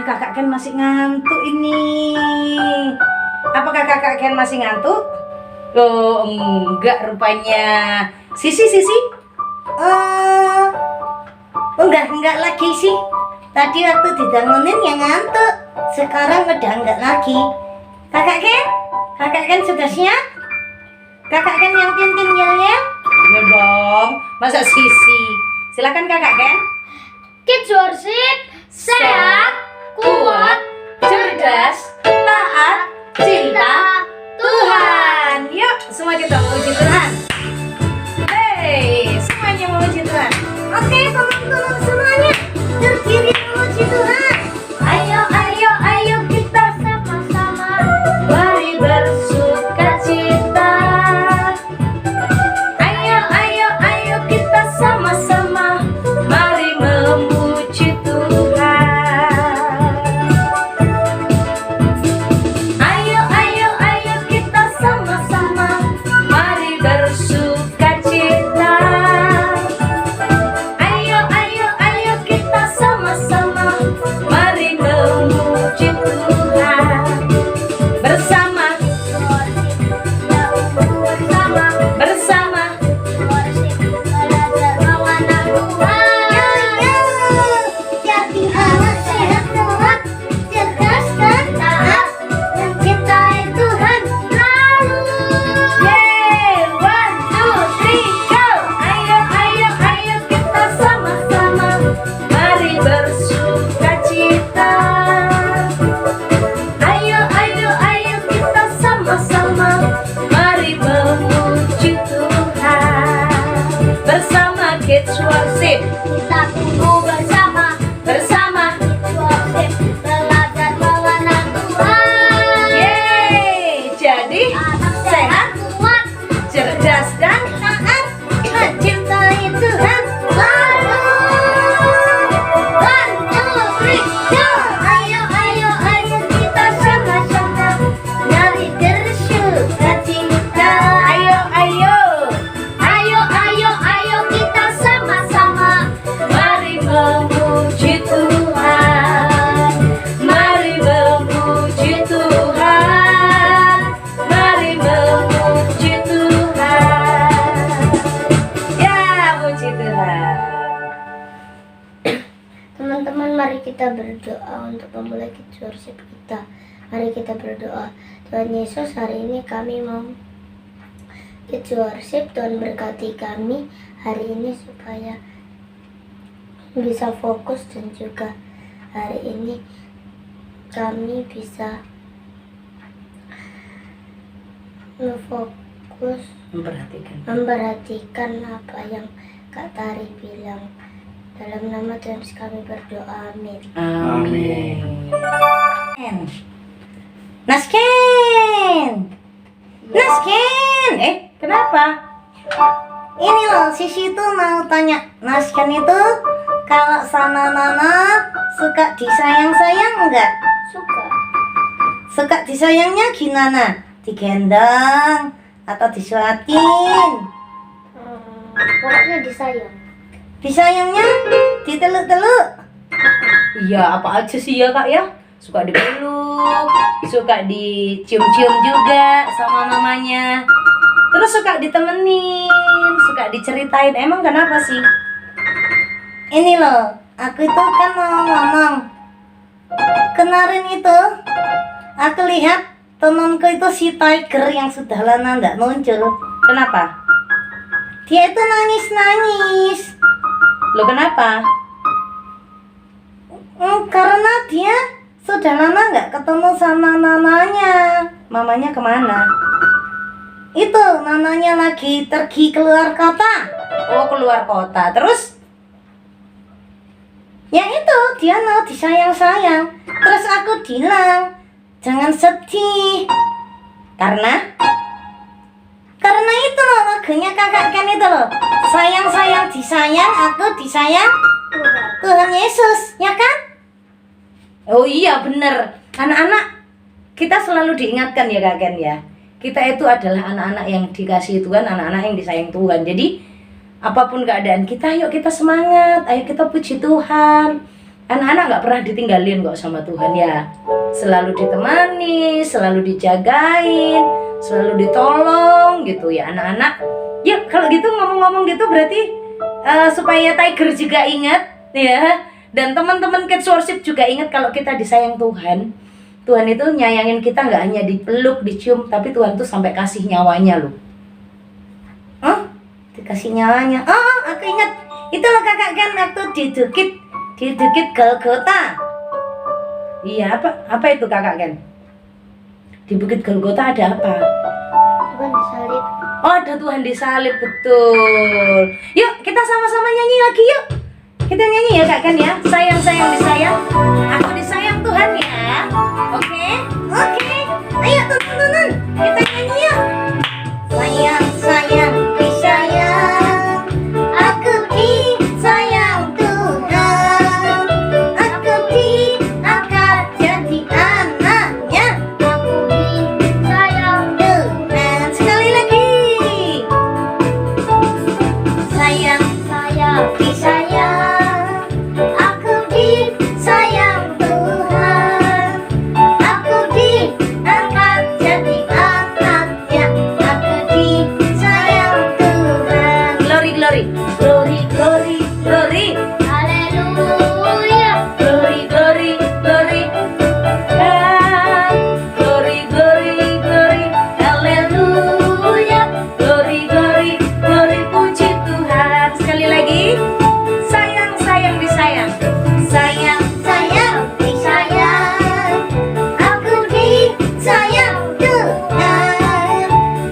kakak Ken masih ngantuk ini. Apakah kakak Ken masih ngantuk? Loh, enggak rupanya. Sisi. Enggak lagi sih. Tadi waktu dibangunin ya ngantuk. Sekarang udah enggak lagi. Kakak Ken sudah siap? Kakak Ken yang tintin yel-yel? Ya dong, masa Sisi? Silakan kakak Ken. Kids Worship sehat, kuat, cerdas, taat, cinta Tuhan. Yuk, semua kita memuji Tuhan. Hei, semuanya memuji Tuhan. Oke, tolong semuanya berdiri memuji Tuhan. Ayo kita sama-sama Mari bersukacita. Ayo kita sama-sama Mari memuji Tuhan. Ayo kita sama-sama Mari bersukacita. Ayo kita sama-sama Mari memuji Tuhan. Bersama, bersama. Jadi anak sehat kuat, cerdas dan taat, mencintai Tuhan selalu. Yeay, 1, 2, 3, go. Ayo kita sama-sama Mari bersukacita. Ayo kita sama-sama Mari memuji Tuhan. Bersama Kids Worship. kita tumbuh bersama Bersama. belajar mengenal Tuhan. Yeay, jadi Anak sehat, kuat, cerdas dan Taat, mencintai Tuhan selalu. 1, 2, 3, go! Ayo kita sama-sama Mari bersukacita. Ayo kita sama-sama mari memuji Tuhan. Mari memuji Tuhan. Mari memuji Tuhan. Ya, puji Tuhan. Teman-teman, mari kita berdoa untuk memulai Kids Worship kita. Mari kita berdoa. Tuhan Yesus, hari ini kami mau Kids Worship. Tuhan berkati kami hari ini supaya bisa fokus, dan juga hari ini kami bisa fokus memperhatikan apa yang Kak Tari bilang. Dalam nama Tuhan Yesus kami berdoa, amin. Amin. Nasken. Kenapa? Ini loh, Sisi tuh mau tanya, Nasken itu kalau sama Mama suka disayang-sayang enggak? Suka disayangnya gimana? Digendong atau disuapin? Pokoknya disayang. Disayangnya diteluk-teluk? Iya, apa aja sih ya kak ya? Suka dipeluk, suka dicium-cium juga sama mamanya. Terus suka ditemenin, suka diceritain. Emang kenapa sih? Ini loh, aku itu kan mau ngomong. Kemarin itu aku lihat temanku itu si Tiger yang sudah lama nggak muncul. Kenapa? Dia itu nangis-nangis. Lo kenapa? Karena dia sudah lama nggak ketemu sama mamanya. Mamanya kemana? Itu mamanya lagi pergi keluar kota. Oh, keluar kota. Terus? Ya itu, dia mau disayang-sayang. Terus aku bilang, jangan sedih. Karena itu loh lagunya kakak Ken itu loh. Sayang-sayang disayang, aku disayang Tuhan Yesus, ya kan? Oh iya bener. Anak-anak, kita selalu diingatkan ya kak Ken ya. Kita itu adalah anak-anak yang dikasihi Tuhan, anak-anak yang disayang Tuhan. Jadi apapun keadaan kita, yuk kita semangat, ayo kita puji Tuhan. Anak-anak nggak pernah ditinggalin kok sama Tuhan ya. Selalu ditemani, selalu dijagain, selalu ditolong gitu ya anak-anak. Ya kalau gitu ngomong-ngomong gitu berarti supaya Tiger juga ingat ya. Dan teman-teman Kids Worship juga ingat kalau kita disayang Tuhan. Tuhan itu nyayangin kita nggak hanya dipeluk, dicium, tapi Tuhan tuh sampai kasih nyawanya loh. Dikasih nyawanya. Oh, aku ingat. Itu loh kakak kan waktu didukit Golgota. Iya, apa itu kakak Ken? Di Bukit Golgota ada apa? Tuhan disalib. Oh, ada Tuhan disalib, betul. Yuk, kita sama-sama nyanyi lagi yuk. Kita nyanyi ya kak Ken ya. Sayang, sayang, disayang. Aku disayang Tuhan ya. Oke? Oke. Ayo teman-teman, kita nyanyi yuk. Sayang, sayang, disayang. Aku disayang Tuhan. Aku diangkat jadi anaknya. Aku disayang. Tuhan. Sekali lagi. Sayang, Sayang. disayang. Aku disayang Tuhan. Aku diangkat jadi anaknya. Aku disayang Tuhan. Glory, glory. Glory, glory, glory. Haleluya. Glory, glory, glory. Ah, glory, glory, glory. Haleluya. Glory, glory, glory. Puji Tuhan. Sekali lagi. Sayang, sayang, disayang. Sayang, sayang, disayang. Aku disayang Tuhan.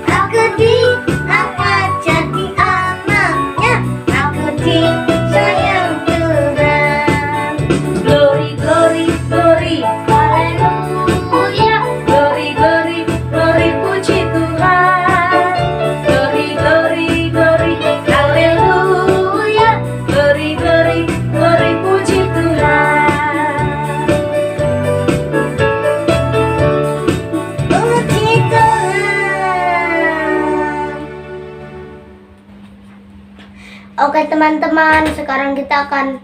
Aku diangkat jadi anaknya. Aku disayang Tuhan. Glory, glory, glory. Haleluya. Glory, glory, glory. Puji Tuhan. Glory, glory, glory. Haleluya. Glory, glory, glory. Puji Tuhan. Puji Tuhan. Oke teman-teman, sekarang kita akan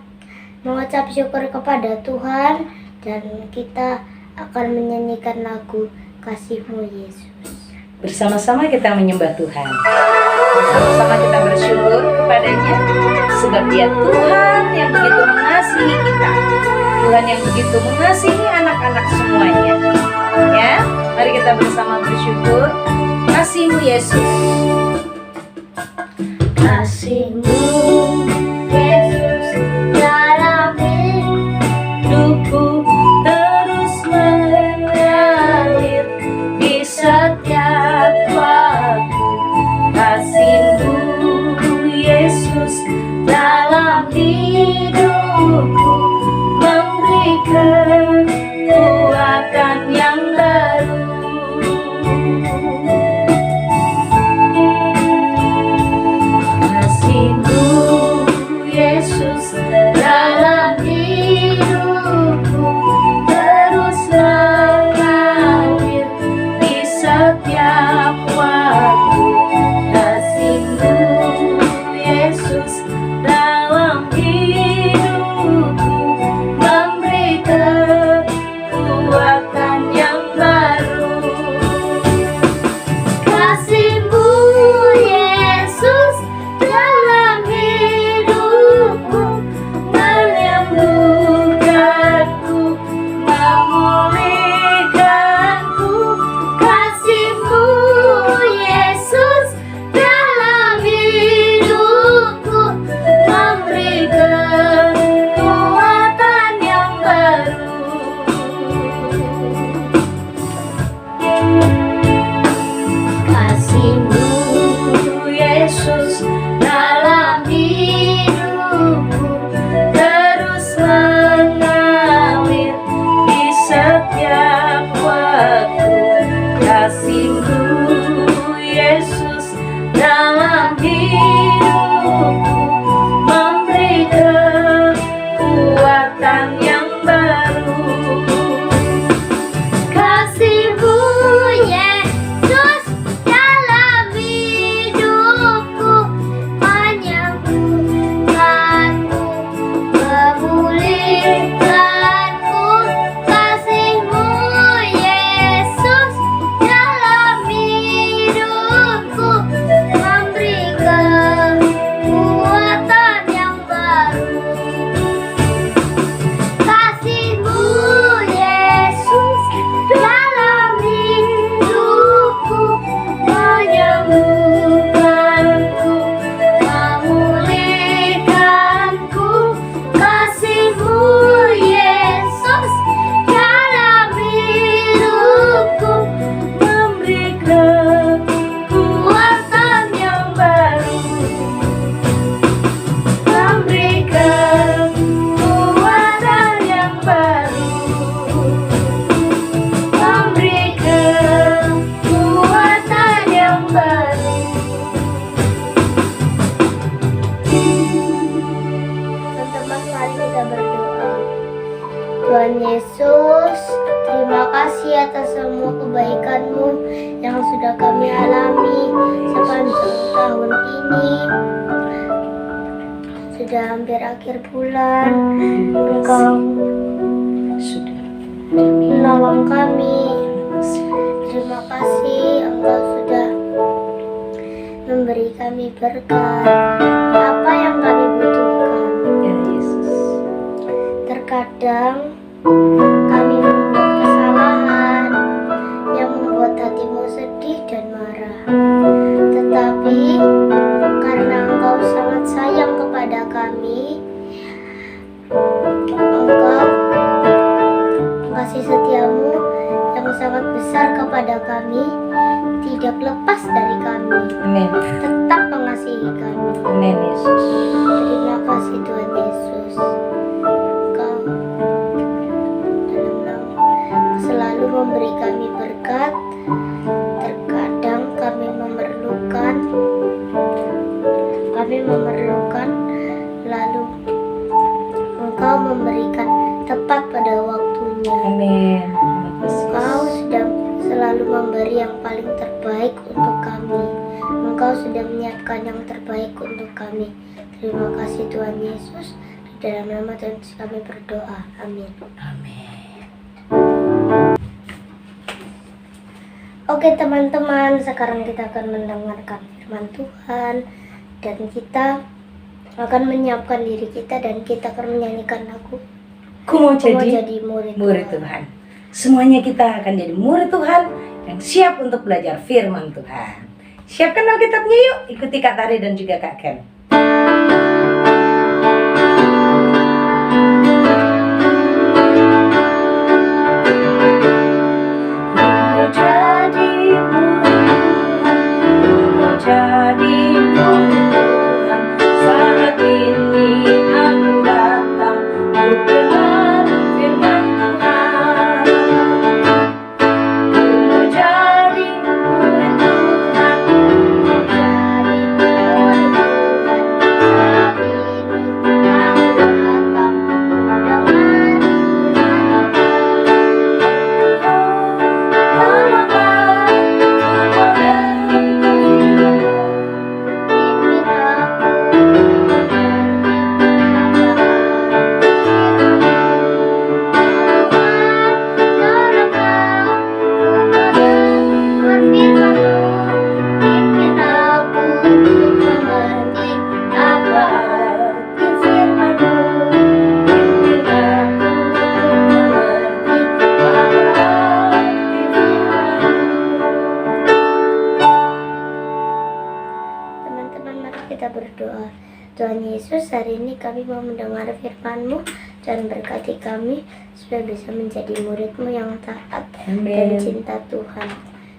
mengucap syukur kepada Tuhan dan kita akan menyanyikan lagu Kasih-Mu Yesus. Bersama-sama kita menyembah Tuhan. Bersama-sama kita bersyukur kepadanya sebab Dia Tuhan yang begitu mengasihi kita. Tuhan yang begitu mengasihi anak-anak semuanya. Ya, mari kita bersama bersyukur. Kasih-Mu Yesus. Kasih-Mu Yesus dalam hidupku terus mengalir di setiap waktu. Kasih-Mu Yesus dalam hidupku memberi kekuatan yang baru. Kasih-Mu Yesus dalam hidupku terus mengalir di setiap waktu. Kasih-Mu Yesus dalam hidupku memberi kekuatan yang baru. Kasih-Mu Yesus dalam hidupku Tuhan Yesus, terima kasih atas semua kebaikan-Mu yang sudah kami alami sepanjang tahun ini. Sudah hampir akhir bulan, Engkau Sudah. menolong kami. Terima kasih Engkau sudah memberi kami berkat apa yang kami butuhkan. Ya Yesus. Terkadang kami membuat kesalahan yang membuat hatimu sedih dan marah. Tetapi karena Engkau sangat sayang kepada kami, Engkau kasih setiamu yang sangat besar kepada kami tidak lepas dari kami, Amin. tetap mengasihi kami. Amin Yesus. Terima kasih Tuhan Yesus. Engkau dalam nama selalu memberi kami berkat. Terkadang kami memerlukan, lalu Engkau memberikan tepat pada waktunya. Amin. Engkau sudah selalu memberi yang paling terbaik untuk kami. Engkau sudah menyiapkan yang terbaik untuk kami. Terima kasih Tuhan Yesus. Di dalam nama Tuhan Yesus kami berdoa. Amin. Amin. Oke teman-teman, sekarang kita akan mendengarkan firman Tuhan. Dan kita akan menyiapkan diri kita dan kita akan menyanyikan lagu Ku mau Aku mau jadi jadi murid Tuhan. Semuanya kita akan jadi murid Tuhan yang siap untuk belajar firman Tuhan. Siapkan Alkitabnya yuk, ikuti Kak Tari dan juga Kak Ken. Tuhan Yesus, hari ini kami mau mendengar firman-Mu dan berkati kami supaya bisa menjadi murid-Mu yang taat dan Amin. cinta Tuhan.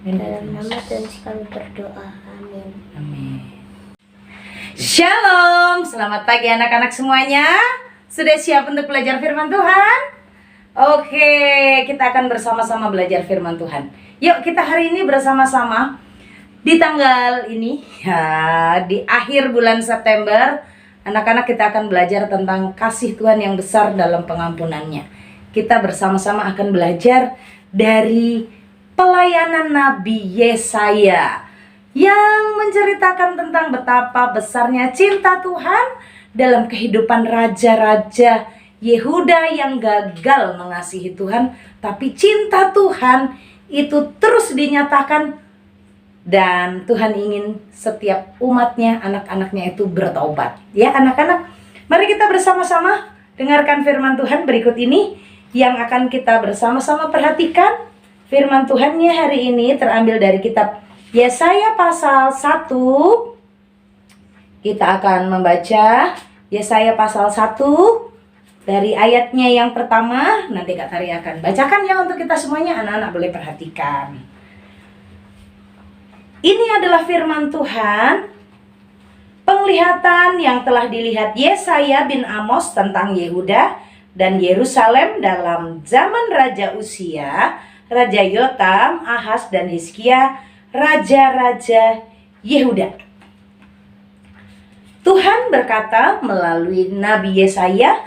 Amin. Dalam nama Tuhan Yesus kami berdoa. Amin. Amin. Shalom, selamat pagi anak-anak semuanya. Sudah siap untuk belajar firman Tuhan? Oke, kita akan bersama-sama belajar firman Tuhan. Yuk kita hari ini bersama-sama di tanggal ini ya, di akhir bulan September. Anak-anak kita akan belajar tentang kasih Tuhan yang besar dalam pengampunannya. Kita bersama-sama akan belajar dari pelayanan Nabi Yesaya yang menceritakan tentang betapa besarnya cinta Tuhan dalam kehidupan raja-raja Yehuda yang gagal mengasihi Tuhan, tapi cinta Tuhan itu terus dinyatakan dan Tuhan ingin setiap umatnya, anak-anaknya itu bertobat. Ya anak-anak, mari kita bersama-sama dengarkan firman Tuhan berikut ini yang akan kita bersama-sama perhatikan. Firman Tuhannya hari ini terambil dari kitab Yesaya pasal 1. Kita akan membaca Yesaya pasal 1 dari ayatnya yang pertama. Nanti Kak Tari akan bacakan ya untuk kita semuanya. Anak-anak boleh perhatikan. Ini adalah firman Tuhan, penglihatan yang telah dilihat Yesaya bin Amos tentang Yehuda dan Yerusalem dalam zaman Raja Uzia, Raja Yotam, Ahaz dan Hizkia, raja-raja Yehuda. Tuhan berkata melalui Nabi Yesaya,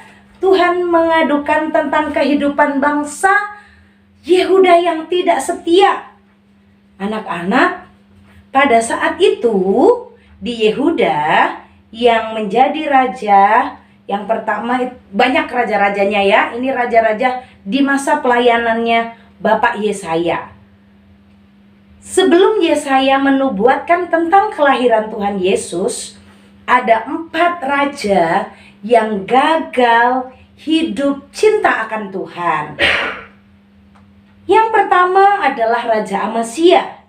Tuhan mengadukan tentang kehidupan bangsa Yehuda yang tidak setia. Anak-anak, pada saat itu di Yehuda yang menjadi raja yang pertama, banyak raja-rajanya ya. Ini raja-raja di masa pelayanannya Bapak Yesaya. Sebelum Yesaya menubuatkan tentang kelahiran Tuhan Yesus, ada 4 raja yang gagal hidup cinta akan Tuhan. Yang pertama adalah Raja Amazia.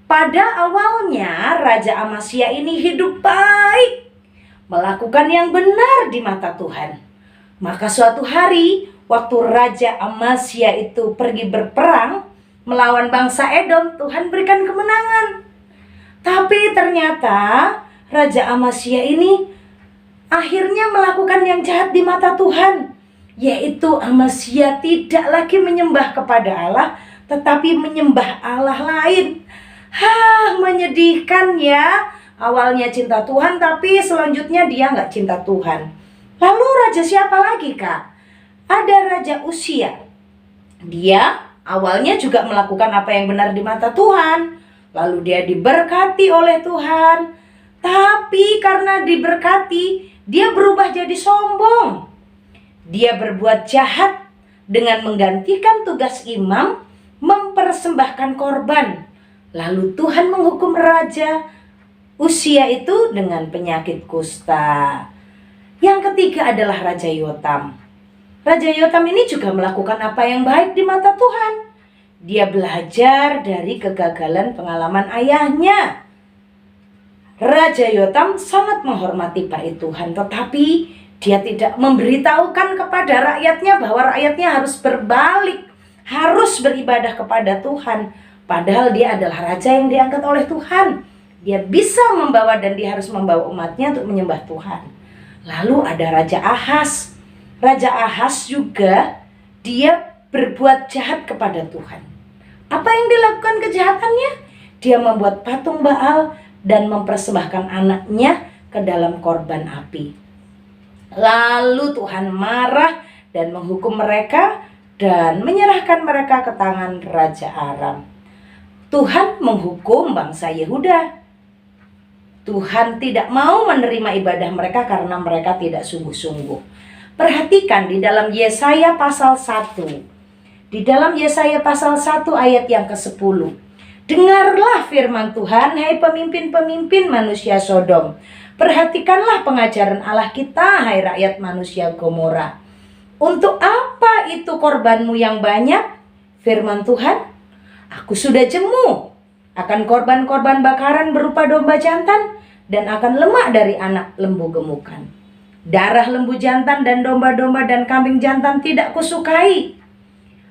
Pada awalnya Raja Amazia ini hidup baik, melakukan yang benar di mata Tuhan. Maka suatu hari waktu Raja Amazia itu pergi berperang melawan bangsa Edom, Tuhan berikan kemenangan. Tapi ternyata Raja Amazia ini akhirnya melakukan yang jahat di mata Tuhan, yaitu Amazia tidak lagi menyembah kepada Allah, tetapi menyembah Allah lain. Menyedihkan ya. Awalnya cinta Tuhan, tapi selanjutnya dia nggak cinta Tuhan. Lalu raja siapa lagi, Kak? Ada Raja Uzia. Dia awalnya juga melakukan apa yang benar di mata Tuhan. Lalu dia diberkati oleh Tuhan. Tapi karena diberkati, dia berubah jadi sombong. Dia berbuat jahat dengan menggantikan tugas imam, mempersembahkan korban. Lalu Tuhan menghukum Raja Uzia itu dengan penyakit kusta. Yang ketiga adalah Raja Yotam. Raja Yotam ini juga melakukan apa yang baik di mata Tuhan. Dia belajar dari kegagalan pengalaman ayahnya. Raja Yotam sangat menghormati bait Tuhan, tetapi dia tidak memberitahukan kepada rakyatnya bahwa rakyatnya harus berbalik, harus beribadah kepada Tuhan. Padahal dia adalah raja yang diangkat oleh Tuhan. Dia bisa membawa dan dia harus membawa umatnya untuk menyembah Tuhan. Lalu ada Raja Ahaz. Raja Ahaz juga dia berbuat jahat kepada Tuhan. Apa yang dilakukan kejahatannya? Dia membuat patung Baal dan mempersembahkan anaknya ke dalam korban api. Lalu Tuhan marah dan menghukum mereka dan menyerahkan mereka ke tangan Raja Aram. Tuhan menghukum bangsa Yehuda. Tuhan tidak mau menerima ibadah mereka karena mereka tidak sungguh-sungguh. Perhatikan di dalam Yesaya pasal 1. Di dalam Yesaya pasal 1 ayat yang ke-10. Dengarlah firman Tuhan, hai pemimpin-pemimpin manusia Sodom. Perhatikanlah pengajaran Allah kita, hai rakyat manusia Gomora. Untuk apa itu korbanmu yang banyak? Firman Tuhan, aku sudah jemu akan korban-korban bakaran berupa domba jantan dan akan lemak dari anak lembu gemukan. Darah lembu jantan dan domba-domba dan kambing jantan tidak kusukai.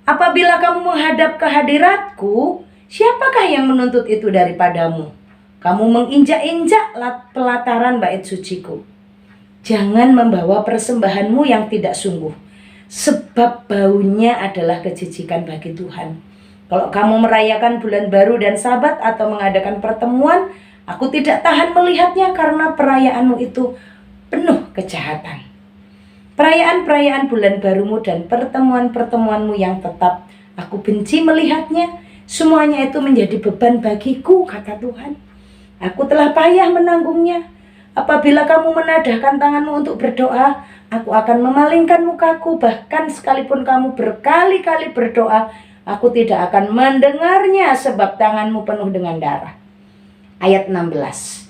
Apabila kamu menghadap ke hadiratku, siapakah yang menuntut itu daripadamu? Kamu menginjak-injak pelataran bait suciku. Jangan membawa persembahanmu yang tidak sungguh, sebab baunya adalah kejijikan bagi Tuhan. Kalau kamu merayakan bulan baru dan sabat atau mengadakan pertemuan, aku tidak tahan melihatnya karena perayaanmu itu penuh kejahatan. Perayaan-perayaan bulan barumu dan pertemuan-pertemuanmu yang tetap, aku benci melihatnya. Semuanya itu menjadi beban bagiku, kata Tuhan. Aku telah payah menanggungnya. Apabila kamu menadahkan tanganmu untuk berdoa, aku akan memalingkan mukaku. Bahkan sekalipun kamu berkali-kali berdoa, aku tidak akan mendengarnya sebab tanganmu penuh dengan darah. Ayat 16.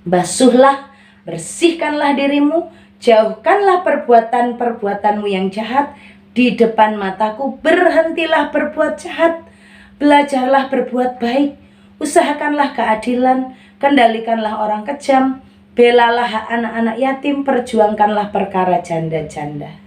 Basuhlah, bersihkanlah dirimu, jauhkanlah perbuatan-perbuatanmu yang jahat di depan mataku. Berhentilah berbuat jahat, belajarlah berbuat baik, usahakanlah keadilan, kendalikanlah orang kejam, belalah hak anak-anak yatim, perjuangkanlah perkara janda-janda.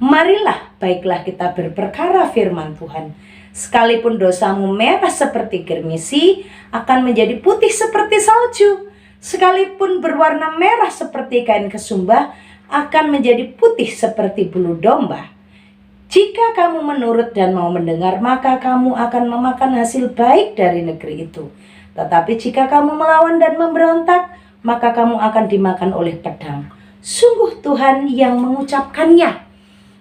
Marilah, baiklah kita berperkara firman Tuhan. Sekalipun dosamu merah seperti germisi, akan menjadi putih seperti salju. Sekalipun berwarna merah seperti kain kesumbah, akan menjadi putih seperti bulu domba. Jika kamu menurut dan mau mendengar, maka kamu akan memakan hasil baik dari negeri itu. Tetapi jika kamu melawan dan memberontak, maka kamu akan dimakan oleh pedang. sungguh Tuhan yang mengucapkannya.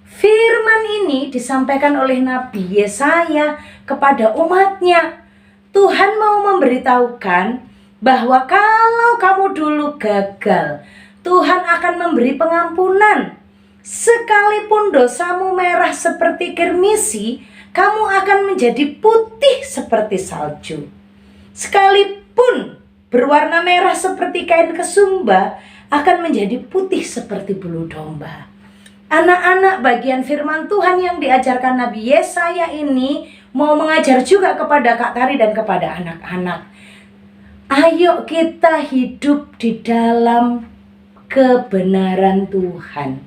Firman ini disampaikan oleh Nabi Yesaya kepada umatnya. Tuhan mau memberitahukan bahwa kalau kamu dulu gagal, Tuhan akan memberi pengampunan. Sekalipun dosamu merah seperti kirmisi, kamu akan menjadi putih seperti salju. Sekalipun berwarna merah seperti kain kesumba, akan menjadi putih seperti bulu domba. Anak-anak, bagian firman Tuhan yang diajarkan Nabi Yesaya ini mau mengajar juga kepada Kak Tari dan kepada anak-anak. Ayo kita hidup di dalam kebenaran Tuhan.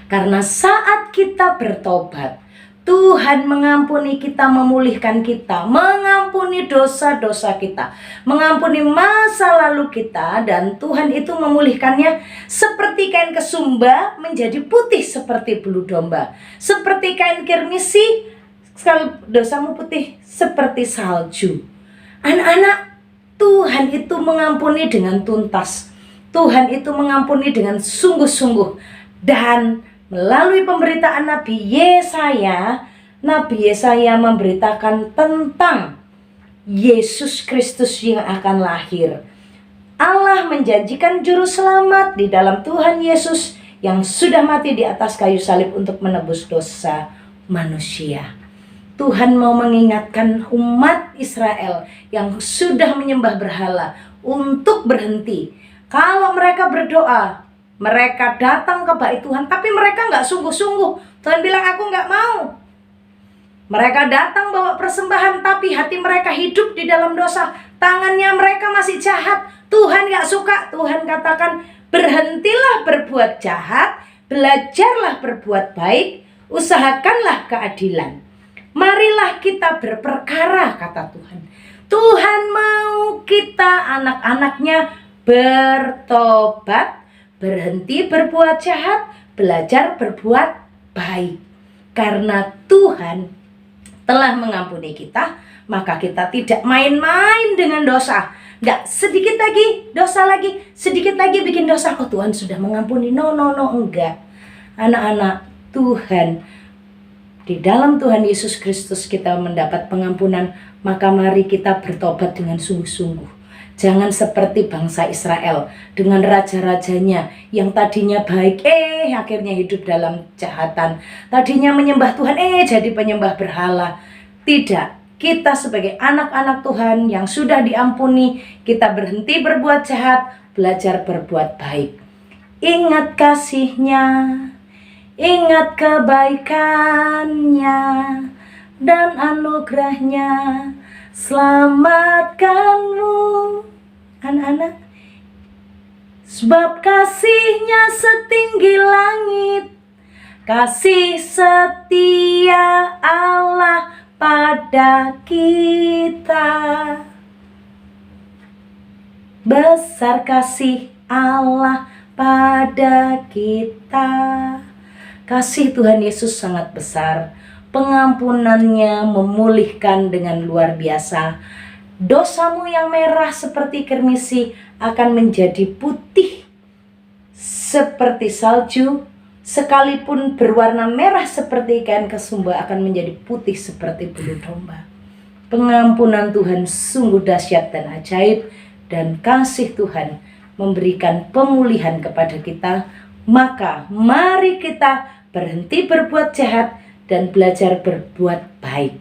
Karena saat kita bertobat, Tuhan mengampuni kita, memulihkan kita, mengampuni dosa-dosa kita, mengampuni masa lalu kita, dan Tuhan itu memulihkannya seperti kain kesumba menjadi putih seperti bulu domba, seperti kain kirmisi, sekali dosamu putih seperti salju. Anak-anak, Tuhan itu mengampuni dengan tuntas, Tuhan itu mengampuni dengan sungguh-sungguh. Dan melalui pemberitaan Nabi Yesaya memberitakan tentang Yesus Kristus yang akan lahir. Allah menjanjikan juru selamat di dalam Tuhan Yesus yang sudah mati di atas kayu salib untuk menebus dosa manusia. Tuhan mau mengingatkan umat Israel yang sudah menyembah berhala untuk berhenti. Kalau mereka berdoa, mereka datang ke bait Tuhan, tapi mereka nggak sungguh-sungguh. Tuhan bilang, aku nggak mau. Mereka datang bawa persembahan, tapi hati mereka hidup di dalam dosa. Tangannya mereka masih jahat. Tuhan nggak suka. Tuhan katakan, berhentilah berbuat jahat, belajarlah berbuat baik, usahakanlah keadilan. Marilah kita berperkara, kata Tuhan. Tuhan mau kita anak-anaknya bertobat, berhenti berbuat jahat, belajar berbuat baik. Karena Tuhan telah mengampuni kita, maka kita tidak main-main dengan dosa. Nggak sedikit lagi dosa lagi, sedikit lagi bikin dosa. Oh, Tuhan sudah mengampuni. No, enggak. Anak-anak, Tuhan, di dalam Tuhan Yesus Kristus kita mendapat pengampunan, maka mari kita bertobat dengan sungguh-sungguh. Jangan seperti bangsa Israel dengan raja-rajanya yang tadinya baik, akhirnya hidup dalam kejahatan. Tadinya menyembah Tuhan, jadi penyembah berhala. Tidak, kita sebagai anak-anak Tuhan yang sudah diampuni, kita berhenti berbuat jahat, belajar berbuat baik. Ingat kasih-Nya, ingat kebaikannya dan anugerah-Nya, selamatkanmu. Anak-anak, sebab kasih-Nya setinggi langit, kasih setia Allah pada kita. Besar kasih Allah pada kita. Kasih Tuhan Yesus sangat besar. Pengampunannya memulihkan dengan luar biasa. Dosamu yang merah seperti kirmisi akan menjadi putih seperti salju. Sekalipun berwarna merah seperti kain kesumba akan menjadi putih seperti bulu domba. Pengampunan Tuhan sungguh dahsyat dan ajaib. Dan kasih Tuhan memberikan pemulihan kepada kita. Maka mari kita berhenti berbuat jahat dan belajar berbuat baik.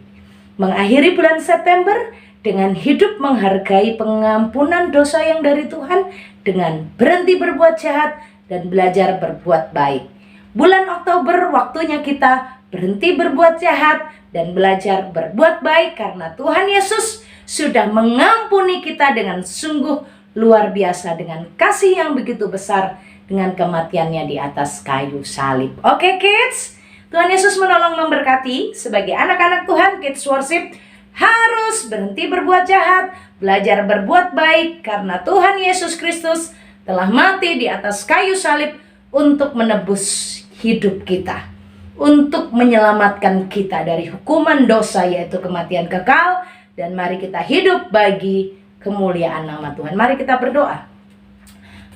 Mengakhiri bulan September dengan hidup menghargai pengampunan dosa yang dari Tuhan, dengan berhenti berbuat jahat dan belajar berbuat baik. Bulan Oktober waktunya kita berhenti berbuat jahat dan belajar berbuat baik karena Tuhan Yesus sudah mengampuni kita dengan sungguh luar biasa, dengan kasih yang begitu besar, dengan kematiannya di atas kayu salib. Oke kids, Tuhan Yesus menolong memberkati. Sebagai anak-anak Tuhan, Kids Worship harus berhenti berbuat jahat, belajar berbuat baik karena Tuhan Yesus Kristus telah mati di atas kayu salib untuk menebus hidup kita, untuk menyelamatkan kita dari hukuman dosa yaitu kematian kekal, dan mari kita hidup bagi kemuliaan nama Tuhan. Mari kita berdoa.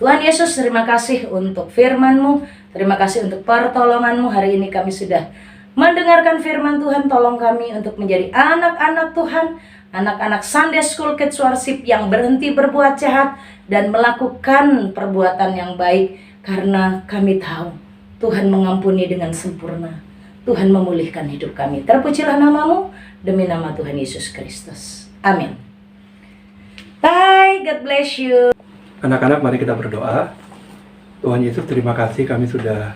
Tuhan Yesus, terima kasih untuk firman-Mu, terima kasih untuk pertolongan-Mu. Hari ini kami sudah mendengarkan firman Tuhan. Tolong kami untuk menjadi anak-anak Tuhan, anak-anak Sunday School Kids Worship yang berhenti berbuat jahat dan melakukan perbuatan yang baik, karena kami tahu Tuhan mengampuni dengan sempurna. Tuhan memulihkan hidup kami. Terpujilah nama-Mu demi nama Tuhan Yesus Kristus. Amin. Bye, God bless you. Anak-anak, mari kita berdoa. Tuhan Yesus, terima kasih kami sudah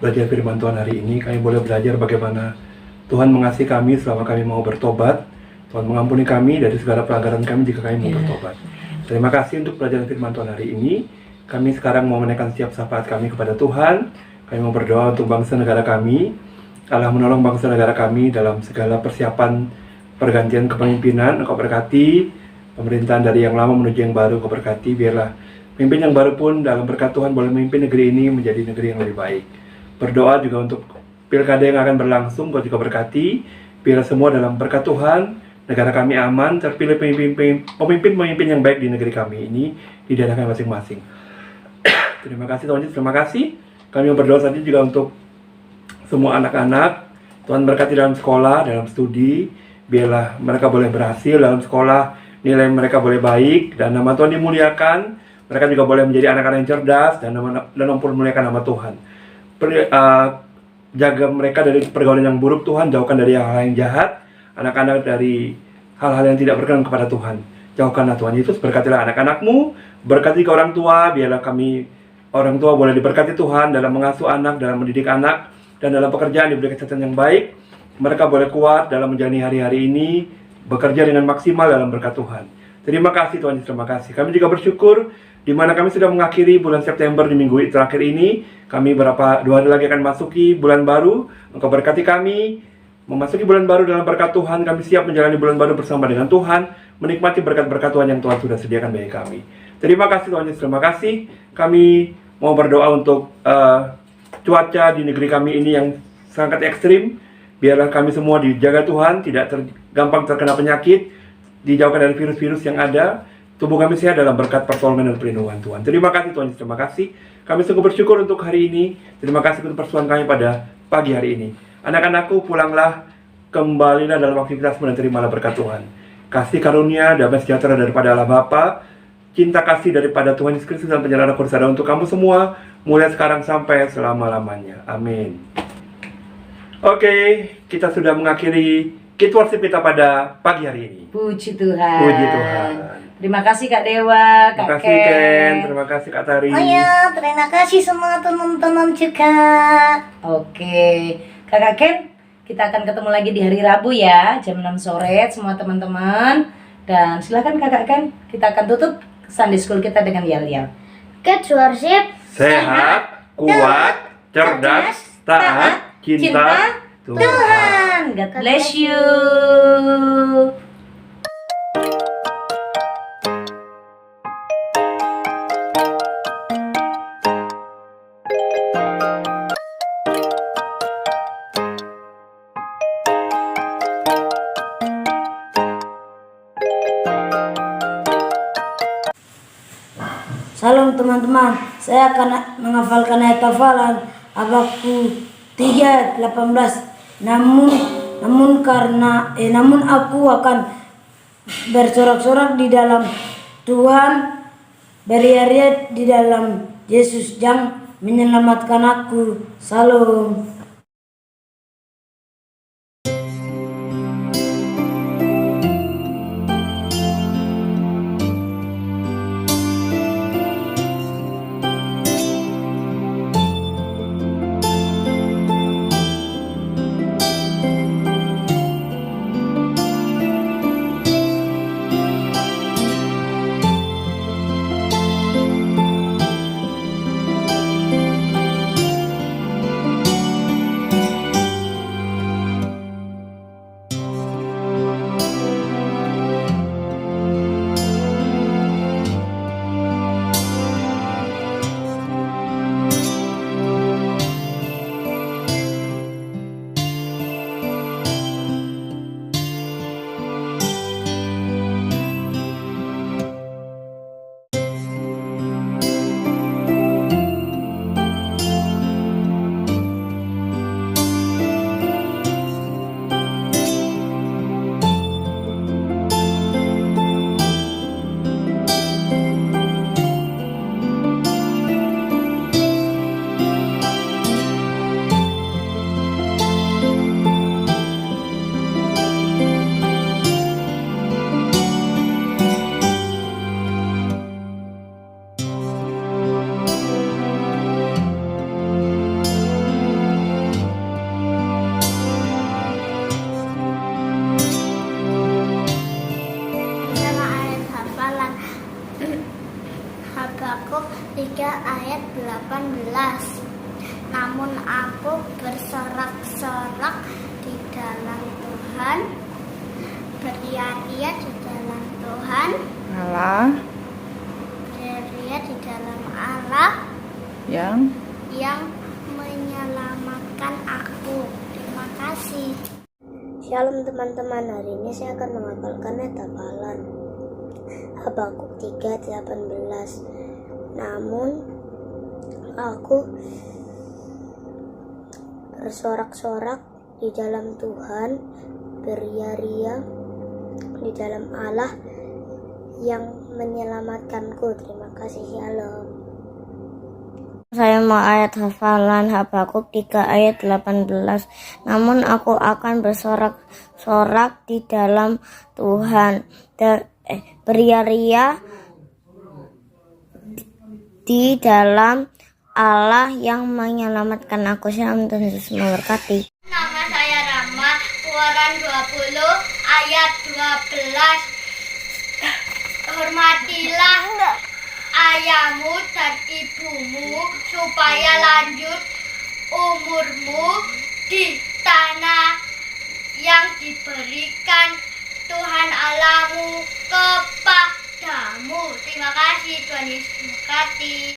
belajar firman Tuhan hari ini. Kami boleh belajar bagaimana Tuhan mengasihi kami selama kami mau bertobat. Tuhan mengampuni kami dari segala pelanggaran kami jika kami mau bertobat. Terima kasih untuk pelajaran firman Tuhan hari ini. Kami sekarang mau menaikkan setiap syafaat kami kepada Tuhan. Kami mau berdoa untuk bangsa negara kami. Allah menolong bangsa negara kami dalam segala persiapan pergantian kepemimpinan. Engkau berkati pemerintahan dari yang lama menuju yang baru. Engkau berkati, biarlah pemimpin yang baru pun dalam berkat Tuhan boleh memimpin negeri ini menjadi negeri yang lebih baik. Berdoa juga untuk pilkada yang akan berlangsung. Engkau juga berkati, biarlah semua dalam berkat Tuhan, negara kami aman, terpilih pemimpin-pemimpin yang baik di negeri kami ini, di daerah kami masing-masing. Terima kasih Tuhan Yesus, terima kasih. Kami berdoa saja juga untuk semua anak-anak. Tuhan berkati dalam sekolah, dalam studi, biarlah mereka boleh berhasil dalam sekolah, nilai mereka boleh baik, dan nama Tuhan dimuliakan. Mereka juga boleh menjadi anak-anak yang cerdas, dan mempermuliakan nama Tuhan. Jaga mereka dari pergaulan yang buruk Tuhan, jauhkan dari hal-hal yang jahat, anak-anak dari hal-hal yang tidak berkenan kepada Tuhan. Jauhkanlah Tuhan Yesus, berkatilah anak-anak-Mu, berkati ke orang tua, biarlah kami orang tua boleh diberkati Tuhan dalam mengasuh anak, dalam mendidik anak, dan dalam pekerjaan diberi kesehatan yang baik. Mereka boleh kuat dalam menjalani hari-hari ini, bekerja dengan maksimal dalam berkat Tuhan. Terima kasih Tuhan Yesus, terima kasih. Kami juga bersyukur di mana kami sudah mengakhiri bulan September di minggu terakhir ini. Kami 2 hari lagi akan masuki bulan baru. Engkau berkati kami memasuki bulan baru dalam berkat Tuhan. Kami siap menjalani bulan baru bersama dengan Tuhan, menikmati berkat-berkat Tuhan yang Tuhan sudah sediakan bagi kami. Terima kasih Tuhan Yesus, terima kasih. Kami mau berdoa untuk cuaca di negeri kami ini yang sangat ekstrim. Biarlah kami semua dijaga Tuhan, tidak gampang terkena penyakit, dijauhkan dari virus-virus yang ada. Tubuh kami sehat dalam berkat pertolongan dan perlindungan Tuhan. Terima kasih Tuhan, terima kasih. Kami sungguh bersyukur untuk hari ini. Terima kasih untuk persoalan kami pada pagi hari ini. Anak-anakku, pulanglah, kembalilah dalam aktivitasmu dan terimalah berkat Tuhan. Kasih karunia, damai sejahtera daripada Allah Bapa, cinta kasih daripada Tuhan Yesus Kristus dan penyerahan Roh Kudus ada untuk kamu semua, mulai sekarang sampai selama-lamanya. Amin. Oke, kita sudah mengakhiri Kids Worship kita pada pagi hari ini. Puji Tuhan. Puji Tuhan. Terima kasih Kak Dewa, Terima Kak kasih Ken, Ken. terima kasih Kak Tari. Oh ya, terima kasih semua teman-teman juga. Oke, Kakak Ken, kita akan ketemu lagi di hari Rabu ya, jam 6 sore semua teman-teman. Dan silakan Kakak Ken, kita akan tutup Sunday School kita dengan yel-yel. Kids Worship. Sehat, kuat, cerdas, taat, cinta Tuhan. Tuhan, God bless you. Salam teman-teman, saya akan menghafalkan ayat hafalan Habakuk 3:18. Namun aku akan bersorak-sorak di dalam Tuhan, beria-ria di dalam Yesus yang menyelamatkan aku. Salam. Namun aku bersorak-sorak di dalam Tuhan, beria-ria di dalam Tuhan, beria-ria di dalam Allah yang menyelamatkan aku. Terima kasih. Shalom teman-teman, hari ini saya akan menghafalkan ayat hafalan Habakuk 3:18. Namun aku bersorak-sorak di dalam Tuhan, beria-ria di dalam Allah yang menyelamatkanku. Terima kasih. Shalom. Saya mau ayat hafalan Habakuk 3 ayat 18. Namun aku akan bersorak-sorak di dalam Tuhan, beria-ria di dalam Allah yang menyelamatkan aku. Shalom, Tuhan Yesus memberkati. Nama saya Rama, Keluaran 20 ayat 12. Hormatilah ayahmu dan ibumu supaya lanjut umurmu di tanah yang diberikan Tuhan Allahmu kepadamu. Terima kasih, Tuhan Yesus memberkati.